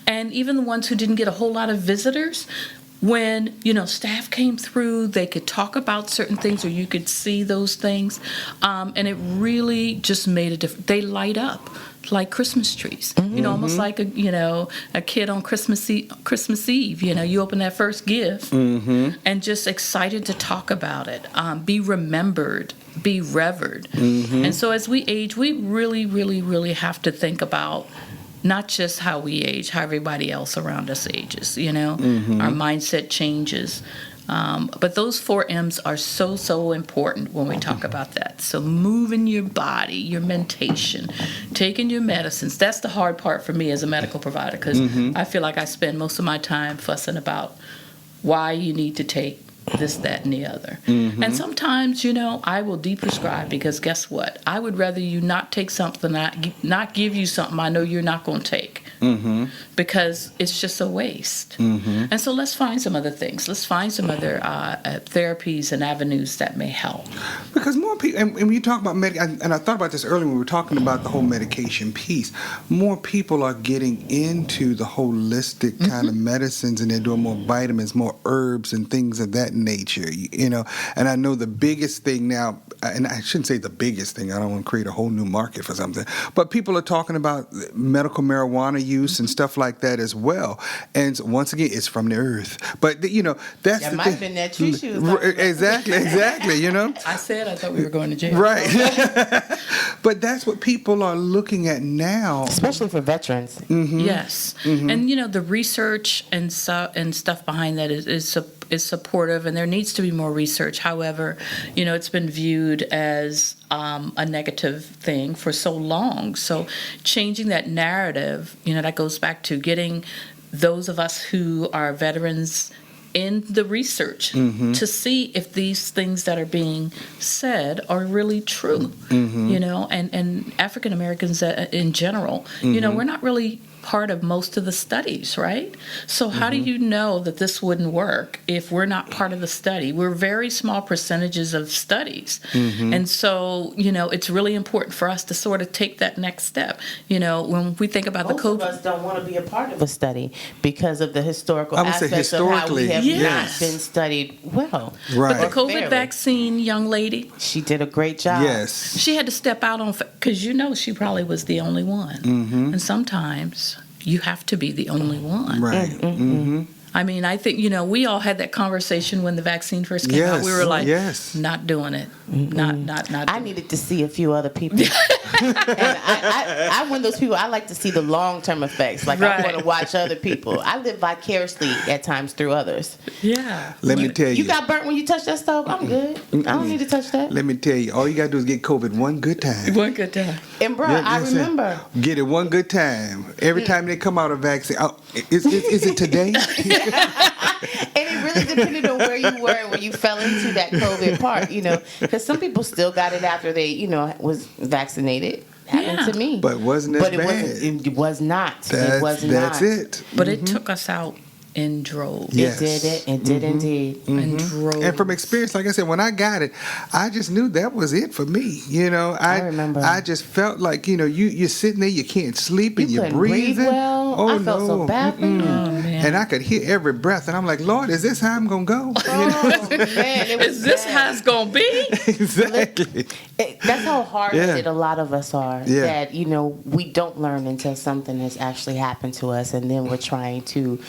And even the ones who didn't get a whole lot of visitors, when staff came through, they could talk about certain things, or you could see those things, and it really just made a difference. They light up like Christmas trees, almost like a kid on Christmas Eve. You open that first gift, and just excited to talk about it, be remembered, be revered. And so as we age, we really, really, really have to think about not just how we age, how everybody else around us ages, our mindset changes. But those 4 M's are so, so important when we talk about that. So moving your body, your mentation, taking your medicines. That's the hard part for me as a medical provider, because I feel like I spend most of my time fussing about why you need to take this, that, and the other. And sometimes, I will deprescribe, because guess what? I would rather you not take something, not give you something I know you're not going to take, because it's just a waste. And so let's find some other things. Let's find some other therapies and avenues that may help. Because more people, and when you talk about and I thought about this earlier when we were talking about the whole medication piece, more people are getting into the holistic kind of medicines, and they're doing more vitamins, more herbs, and things of that nature, and I know the biggest thing now, and I shouldn't say the biggest thing, I don't want to create a whole new market for something, but people are talking about medical marijuana use and stuff like that as well. And once again, it's from the earth, but that's that the might thing. have been that tree shoes. Exactly. I thought we were going to jail. Right. But that's what people are looking at now, Especially for veterans. Yes. And the research and stuff behind that is supportive, and there needs to be more research. However, it's been viewed as a negative thing for so long. So changing that narrative, that goes back to getting those of us who are veterans in the research to see if these things that are being said are really true, and African Americans in general, we're not really part of most of the studies, right? So how do you know that this wouldn't work if we're not part of the study? We're very small percentages of studies. And so, it's really important for us to sort of take that next step. When we think about Most the COVID. of us don't want to be a part of a study because of the historical I would say aspects of how we have Yes. not been studied well. Right. But the COVID Fairly. vaccine young lady, She did a great job. Yes. she had to step out on, because she probably was the only one. And sometimes you have to be the only one. Right. I mean, I think, we all had that conversation when the vaccine first came out. We were like, not doing it. Not I needed to see a few other people. And I'm one of those people, I like to see the long-term effects. Like, I want to watch other people. I live vicariously at times through others. Yeah. Let me tell you. You got burnt when you touched that stove? I'm good. I don't need to touch that. Let me tell you, all you got to do is get COVID one good time. One good time. And, bro, I remember. Get it one good time. Every time they come out a vaccine, is it today? And it really depended on where you were and where you fell into that COVID part, because some people still got it after they, was vaccinated. Happened to me. But wasn't as bad. It was not. That's It was not. it. But it took us out in droves. Yes. It did indeed. In droves. And from experience, like I said, when I got it, I just knew that was it for me. I remember. I just felt like, you're sitting there, you can't sleep, and you're couldn't breathe breathing. well. Oh, I felt so bad for you. Oh, man. And I could hear every breath, and I'm like, Lord, is this how I'm gonna go? Oh, man, it was Is this bad. how it's going to be? Exactly. That's how hard-headed a lot of us are. Yeah. That we don't learn until something has actually happened to us, and then we're trying to,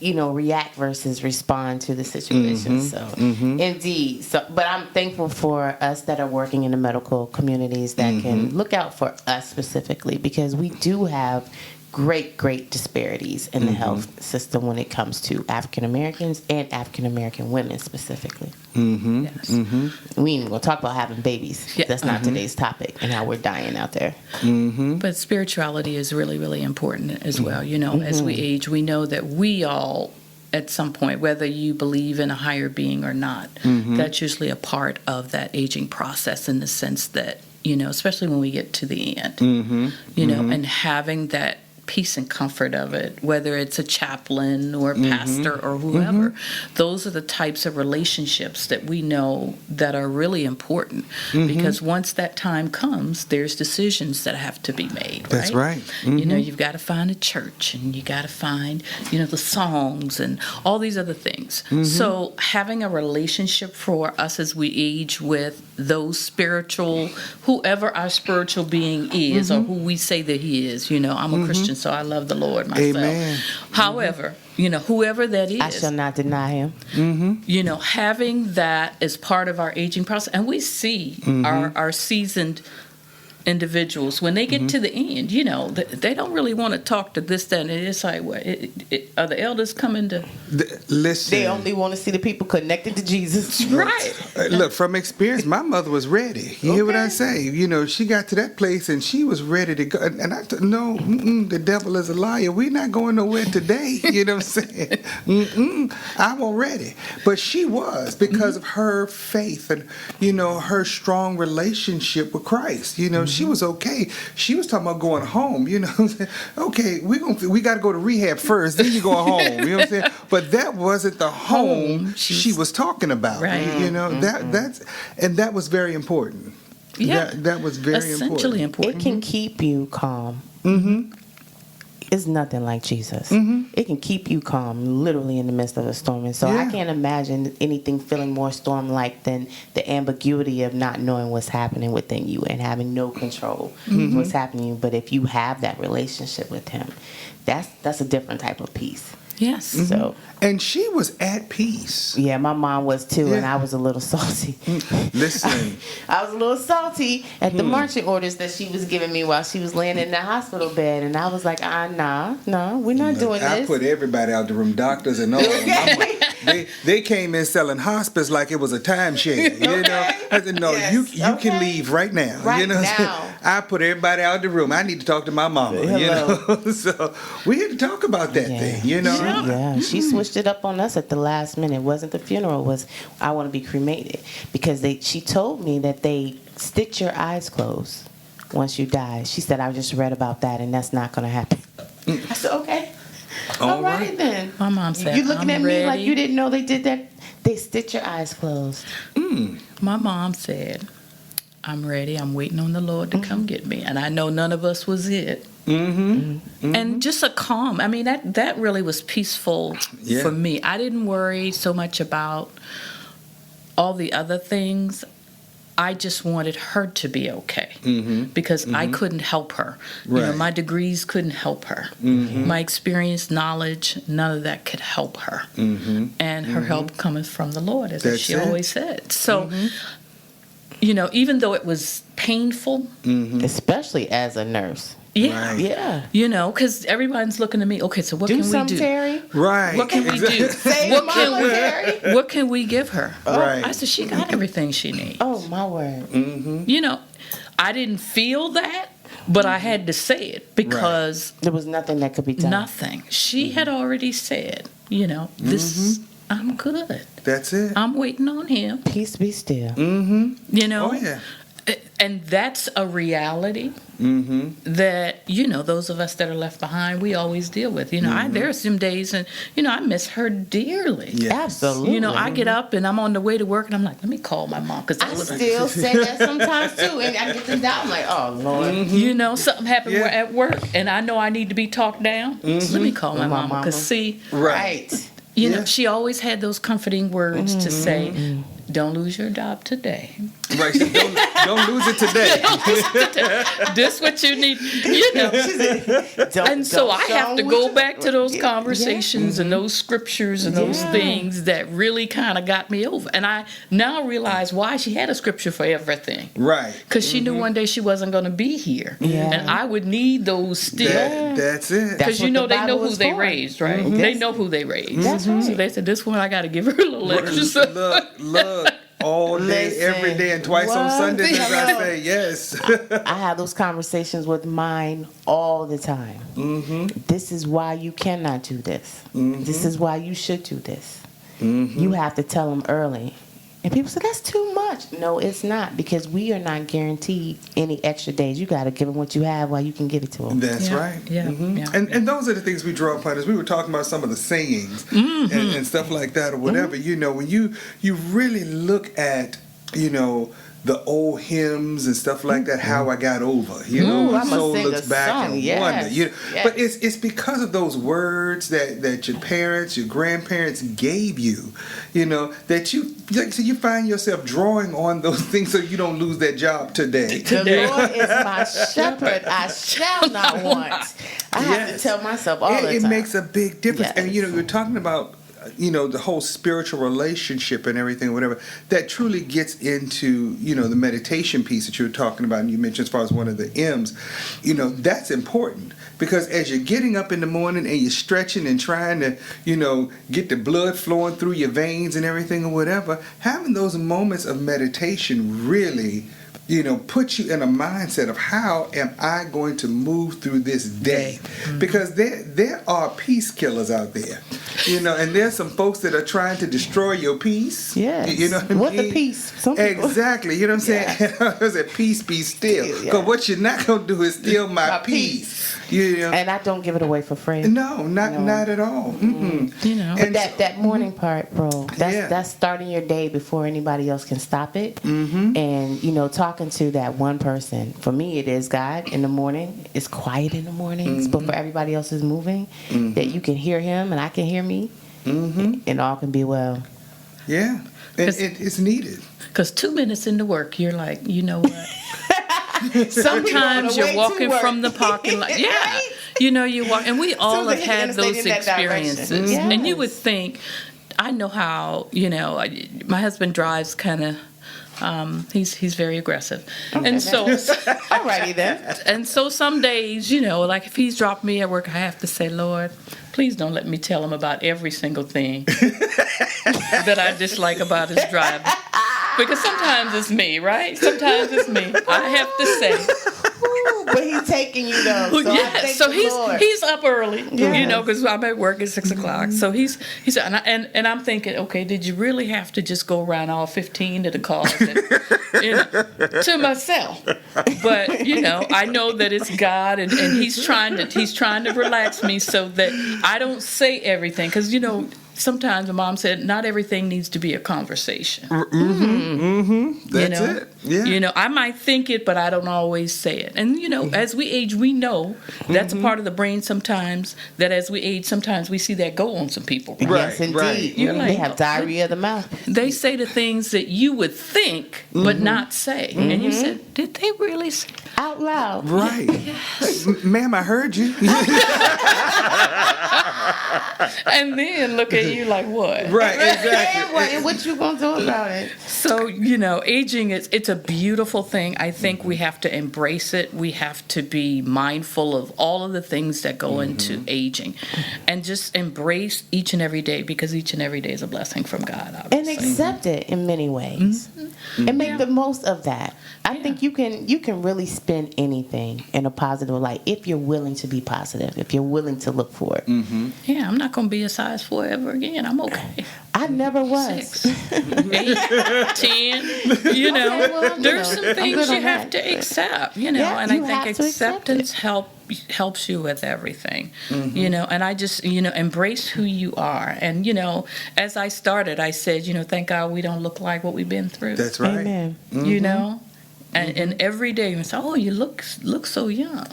react versus respond to the situation. So, indeed. So, but I'm thankful for us that are working in the medical communities that can look out for us specifically, because we do have great disparities in the health system when it comes to African Americans and African American women specifically. Yes. We ain't even gonna talk about having babies. Yeah. That's not today's topic, and how we're dying out there. But spirituality is really, really important as well. As we age, we know that we all, at some point, whether you believe in a higher being or not, that's usually a part of that aging process, in the sense that, especially when we get to the end, and having that peace and comfort of it, whether it's a chaplain or a pastor or whoever. Those are the types of relationships that we know that are really important, because once that time comes, there's decisions that have to be made. That's right. You've got to find a church, and you got to find, the songs and all these other things. So having a relationship for us as we age with those spiritual, whoever our spiritual being is, or who we say that he is. I'm a Christian, so I love the Lord myself. Amen. However, whoever that is, I shall not deny him. having that as part of our aging process, and we see our seasoned individuals, when they get to the end, they don't really want to talk to this, that, and it's like, what? Are the elders coming to? Listen. They only want to see the people connected to Jesus. Right. Look, from experience, my mother was ready. You hear what I say? She got to that place and she was ready to go. And I said, no, the devil is a liar. We're not going nowhere today. You know what I'm saying? I wasn't ready. But she was, because of her faith and, her strong relationship with Christ. She was okay. She was talking about going home. Okay, we got to go to rehab first, then you go home. You know what I'm saying? But that wasn't the home she was talking about. Right. That was very important. Yeah. That was very Essentially important. It can keep you calm. It's nothing like Jesus. It can keep you calm, literally in the midst of a storm. And so I can't imagine anything feeling more storm-like than the ambiguity of not knowing what's happening within you and having no control of what's happening. But if you have that relationship with him, that's a different type of peace. Yes. So, And she was at peace. yeah, my mom was too, and I was a little salty. Listen. I was a little salty at the marching orders that she was giving me while she was laying in the hospital bed, and I was like, nah, we're not doing I this. put everybody out the room, doctors and all. They came in selling hospice like it was a timeshare. I said, no, Yes. you can leave right now. Right what I'm saying? now. I put everybody out the room. I need to talk to my mama. Hello. So we had to talk about that thing. Yeah, she switched it up on us at the last minute. It wasn't the funeral, it was I want to be cremated, because she told me that they stitch your eyes closed once you die. She said, I just read about that, and that's not going to happen. I said, okay. All right then. My mom said, You looking I'm at me like ready. you didn't know they did that? They stitch your eyes closed. My mom said, I'm ready. I'm waiting on the Lord to come get me. And I know none of us was it. And just a calm. I mean, that really was peaceful for me. I didn't worry so much about all the other things. I just wanted her to be okay, because I couldn't help her. Right. My degrees couldn't help her. My experience, knowledge, none of that could help her. And her help cometh from the Lord, as she always said. So, even though it was painful, Especially as a nurse. yeah, Right. Yeah. because everyone's looking at me. Okay, so what Do can we something, do? Terry. Right. What can we do? Save What Mama, can Terry. we? What can we give her? Right. I said she got everything she needs. Oh, my word. I didn't feel that, but I had to say it because There was nothing that could be done. nothing. She had already said, this. I'm good. That's it. I'm waiting on him. Peace be still. Oh, yeah. And that's a reality that, those of us that are left behind, we always deal with. There are some days, and, I miss her dearly. Yes. Absolutely. I get up and I'm on the way to work and I'm like, let me call my mom. Because I still say that sometimes too. And I get them down. I'm like, oh, Lord. Something happened at work and I know I need to be talked down. Let me call my mama. Because, see, Right. She always had those comforting words to say, don't lose your job today. Right. So don't lose it today. This what you need. And so I have to go back to those conversations and those scriptures and those things that really kind of got me over. And I now realize why she had a scripture for everything. Right. Because she knew one day she wasn't going to be here. Yeah. And I would need those still. That's it. Because they know who they raised, right? They know who they raised. That's right. So they said, this one I got to give her a little extra. Look. All day, every day, and twice on Sundays, as I say, yes. I have those conversations with mine all the time. This is why you cannot do this. This is why you should do this. You have to tell them early. And people say, that's too much. No, it's not, because we are not guaranteed any extra days. You got to give them what you have while you can give it to them. That's right. Yeah. And those are the things we draw upon as we were talking about some of the sayings and stuff like that or whatever. When you really look at, the old hymns and stuff like that, how I got over, my soul looks back and wonder. But it's because of those words that your parents, your grandparents gave you, that you find yourself drawing on those things so you don't lose that job today. The Lord is my shepherd, I shall not want. I have to tell myself all the time. It makes a big difference. Yes. And you're talking about the whole spiritual relationship and everything, whatever, that truly gets into, the meditation piece that you were talking about, and you mentioned as far as one of the M's, that's important. Because as you're getting up in the morning and you're stretching and trying to, get the blood flowing through your veins and everything or whatever, having those moments of meditation really put you in a mindset of how am I going to move through this day? Because there are peace killers out there, and there's some folks that are trying to destroy your peace. Yes. You know what I mean? What the peace? Some people. Exactly. You know what I'm saying? I said, peace be still. Because what you're not going to do is steal my peace. And I don't give it away for free. No, not at all. But that morning part, bro, that's starting your day before anybody else can stop it. And, talking to that one person, for me it is God in the morning. It's quiet in the mornings, but for everybody else is moving, that you can hear him and I can hear me, and all can be well. Yeah, it's needed. Because 2 minutes into work, you're like, you know what? Sometimes you're walking from the parking lot. Yeah. Right? You walk, and we all have had those experiences. Yes. And you would think, I know how, my husband drives kind of, he's very aggressive. Okay. And so, alrighty then. And so some days, like if he's dropped me at work, I have to say, Lord, please don't let me tell him about every single thing that I dislike about his driving. Because sometimes it's me, right? Sometimes it's me. I have to say. But he's taking you though. So he's up early, because I'm at work at 6 o'clock. So he's and I'm thinking, okay, did you really have to just go around all 15 of the cars to myself? But I know that it's God, and he's trying to relax me so that I don't say everything, because sometimes my mom said not everything needs to be a conversation. That's it. Yeah. I might think it, but I don't always say it. And as we age, we know that's a part of the brain sometimes, that as we age, sometimes we see that go on some people. Right? Yes, indeed. Right. They have diarrhea of the mouth. They say the things that you would think but not say. And you said, did they really say out loud? Right. Yes. Ma'am, I heard you. And then look at you like, what? Right, exactly. And what you gonna do about it? So, aging it's a beautiful thing. I think we have to embrace it. We have to be mindful of all of the things that go into aging, and just embrace each and every day, because each and every day is a blessing from God, obviously. And accept it in many ways. And make the most of that. I think you can really spin anything in a positive light if you're willing to be positive, if you're willing to look for it. Yeah, I'm not going to be a size 4 ever again. I'm okay. I I never was. 6, 8, 10. You know, Okay, well, there's some I'm things good you on have that. to accept. You know, Yeah, and you I have think to accept acceptance helps you with everything. You know, and I just embrace who you are. And as I started, I said, thank God we don't look like what we've been through. That's right. Amen. You know, and every day you say, oh, you look so young.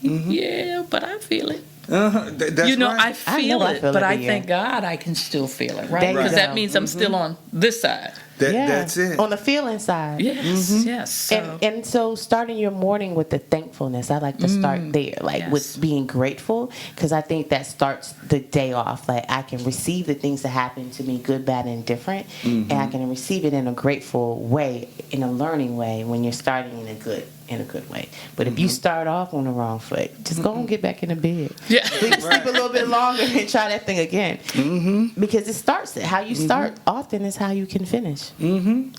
Yeah, but I feel it. That's right. I feel know I it, feel but it I every thank year. God I can still feel it, There right? you Because that go. means I'm still on this side. That's it. On the feeling side. Yes, yes. So, And so starting your morning with the thankfulness, I like to start there, like yes. with being grateful, because I think that starts the day off. Like I can receive the things that happen to me, good, bad, and different, and I can receive it in a grateful way, in a learning way, when you're starting in a good way. But if you start off on the wrong foot, just go and get back in the bed. Yeah. Sleep a little bit longer and try that thing again. Because it starts, how you start often is how you can finish.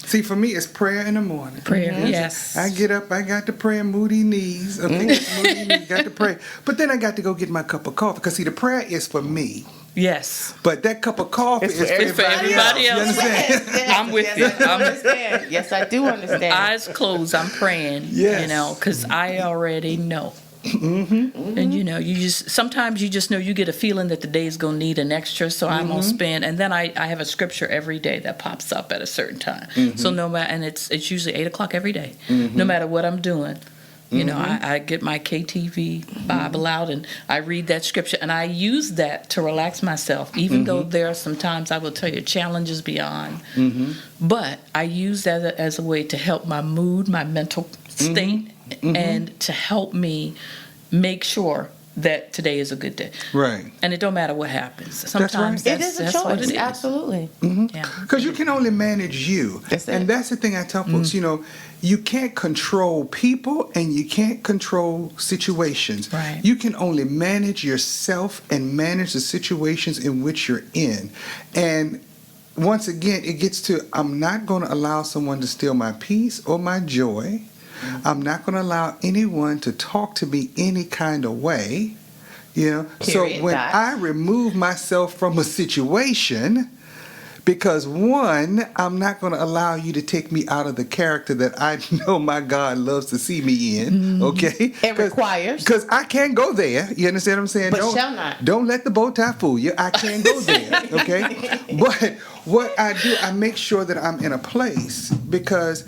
See, for me, it's prayer in the morning. prayer, yes. I get up, I got to pray moody knees. Okay, moody knees, got to pray. But then I got to go get my cup of coffee. Because, see, the prayer is for me. Yes. But that cup of coffee It's is for for everybody else. everybody You else. understand? I'm with you. Yes, I do understand. Yes, I do understand. Eyes closed, I'm praying, Yes. because I already know. And sometimes you just know, you get a feeling that the day's gonna need an extra, so I'm gonna spend, and then I have a scripture every day that pops up at a certain time. So no matter, and it's usually 8:00 every day. No matter what I'm doing, I get my KTV Bible out and I read that scripture, and I use that to relax myself, even though there are some times, I will tell you, challenges beyond. But I use that as a way to help my mood, my mental state, and to help me make sure that today is a good day. Right. And it don't matter what happens. Sometimes It is a that's what choice. it is. Absolutely. Yeah. Because you can only manage you. That's it. And that's the thing I tell folks, you can't control people and you can't control situations. Right. You can only manage yourself and manage the situations in which you're in. And once again, it gets to, I'm not going to allow someone to steal my peace or my joy. I'm not going to allow anyone to talk to me any kind of way. So Period. when I remove myself from a situation, because one, I'm not going to allow you to take me out of the character that I know my God loves to see me in, okay? It requires. Because I can't go there. You understand what I'm saying? But shall not. Don't let the bow tie fool you. I can't go there, okay? But what I do, I make sure that I'm in a place, because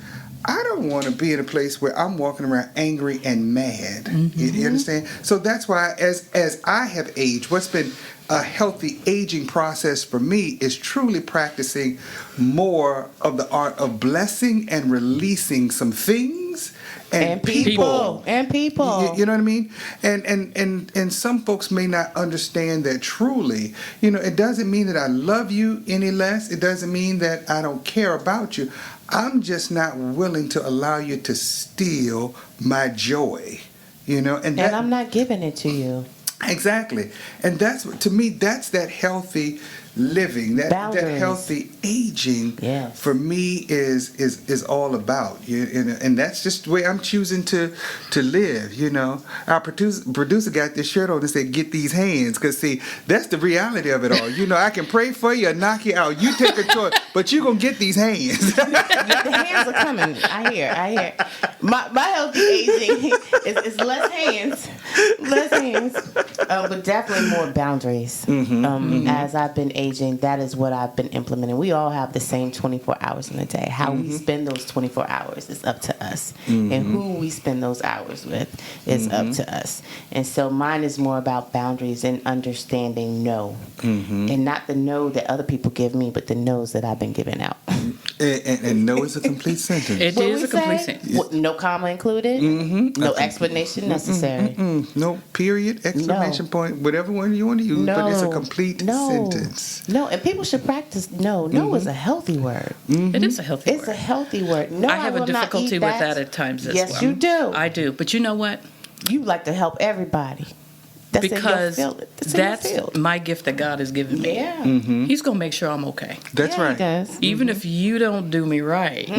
I don't want to be in a place where I'm walking around angry and mad. You understand? So that's why, as I have aged, what's been a healthy aging process for me is truly practicing more of the art of blessing and releasing some things and people. And people. You know what I mean? And some folks may not understand that truly. It doesn't mean that I love you any less. It doesn't mean that I don't care about you. I'm just not willing to allow you to steal my joy. And I'm not giving it to you. Exactly. And to me, that's that healthy living, that healthy aging. Yes. For me is all about. And that's just the way I'm choosing to live. Our producer got this shirt on and said, "Get these hands," because see, that's the reality of it all. I can pray for you or knock you out. You take a choice, but you're gonna get these hands. The hands are coming. I hear. My healthy aging is less hands, but definitely more boundaries. As I've been aging, that is what I've been implementing. We all have the same 24 hours in a day. How we spend those 24 hours is up to us, and who we spend those hours with is up to us. And so mine is more about boundaries and understanding no, and not the no that other people give me, but the no's that I've been giving out. And no is a complete sentence. It is a complete sentence. No comma included. No explanation necessary. No period, exclamation point, whatever one you want to use, but it's a complete sentence. No, and people should practice no. No is a healthy word. It is a healthy word. It's a healthy word. No, I have a will not difficulty eat with that at times as well. Yes, you do. I do. But you know what? You like to help everybody. That's in your because field. That's in your that's field. my gift that God has given me. Yeah. He's gonna make sure I'm okay. That's Yeah, right. He does. Even if you don't do me right,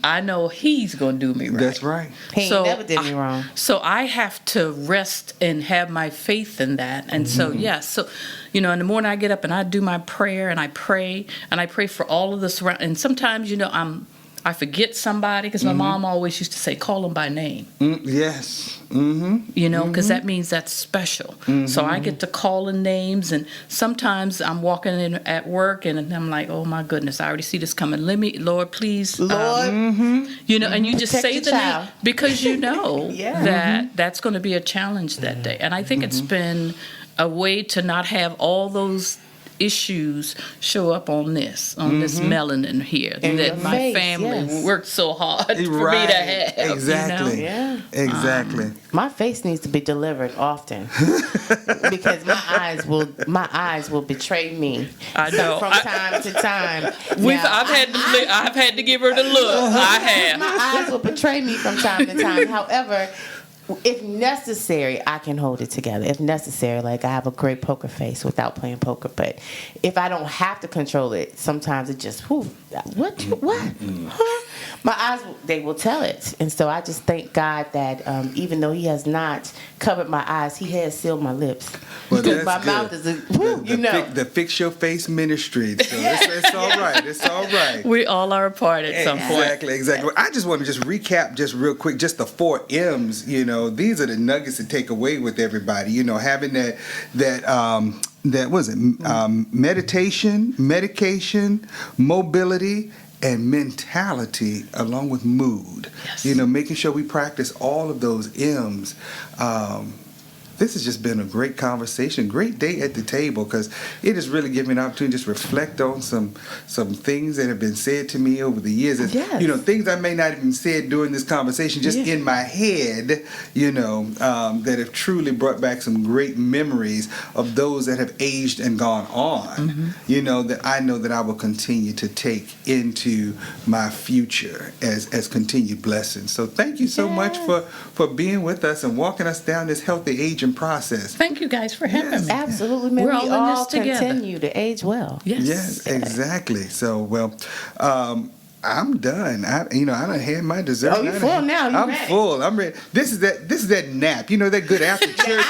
I know He's gonna do me right. That's right. He ain't never did me wrong. So I have to rest and have my faith in that. And so, yes. So, in the morning I get up and I do my prayer and I pray for all of the surround. And sometimes, I forget somebody because my mom always used to say, call them by name. Yes. Because that means that's special. So I get to calling names, and sometimes I'm walking in at work and I'm like, oh my goodness, I already see this coming. Lord, please. Lord. And you just Protect say your the child. name because you know Yeah. that that's going to be a challenge that day. And I think it's been a way to not have all those issues show up on this melanin here In that your my face, family yes. worked so hard for me to Right. have. Exactly. Yeah. Exactly. My face needs to be delivered often because my eyes will betray me. I know. From time to time. I've had to give her the look. I have. My eyes will betray me from time to time. However, if necessary, I can hold it together. If necessary, like I have a great poker face without playing poker. But if I don't have to control it, sometimes it just, what? Huh? My eyes, they will tell it. And so I just thank God that even though He has not covered my eyes, He has sealed my lips. Well, Because that's my good. mouth is, The Fix Your Face ministry. So it's all right. It's all right. We all are a part at some point. Exactly. Well, I just want to recap real quick, just the 4 M's. These are the nuggets to take away with everybody. Having that was it? Meditation, medication, mobility, and mentality, along with mood. Yes. Making sure we practice all of those M's. This has just been a great conversation, great day at the table, because it has really given me an opportunity to just reflect on some things that have been said to me over the years. Yes. Things I may not have even said during this conversation, just in my head, that have truly brought back some great memories of those that have aged and gone on, that I know that I will continue to take into my future as continued blessings. So thank you so much for being with us and walking us down this healthy aging process. Thank you guys for having me. absolutely. May We're we all in this together. continue to age well. Yes. Exactly. So, I'm done. I done had my dessert. Oh, you full now? You I'm ready? full. I'm ready. This is that nap. That good after church.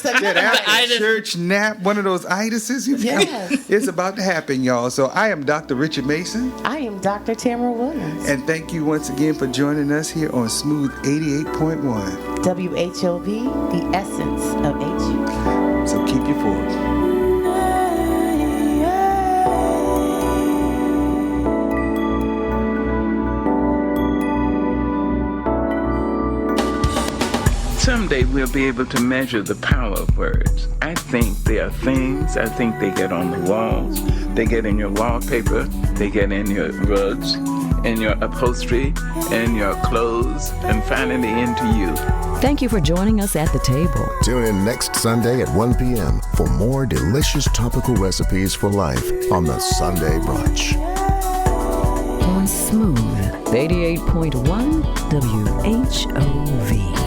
that after church nap. One of those itises. Yes. It's about to happen, y'all. So I am Dr. Richard Mason, I am Dr. Tamara Williams. and thank you once again for joining us here on Smooth 88.1. WHOV, the essence of aging. So keep you forward. Someday we'll be able to measure the power of words. I think they are things. I think they get on the walls. They get in your wallpaper. They get in your rugs, in your upholstery, in your clothes, and finally into you. Thank you for joining us at the table. Tune in next Sunday at 1 p.m. for more delicious topical recipes for life on the Sunday Brunch. On Smooth 88.1 WHOV.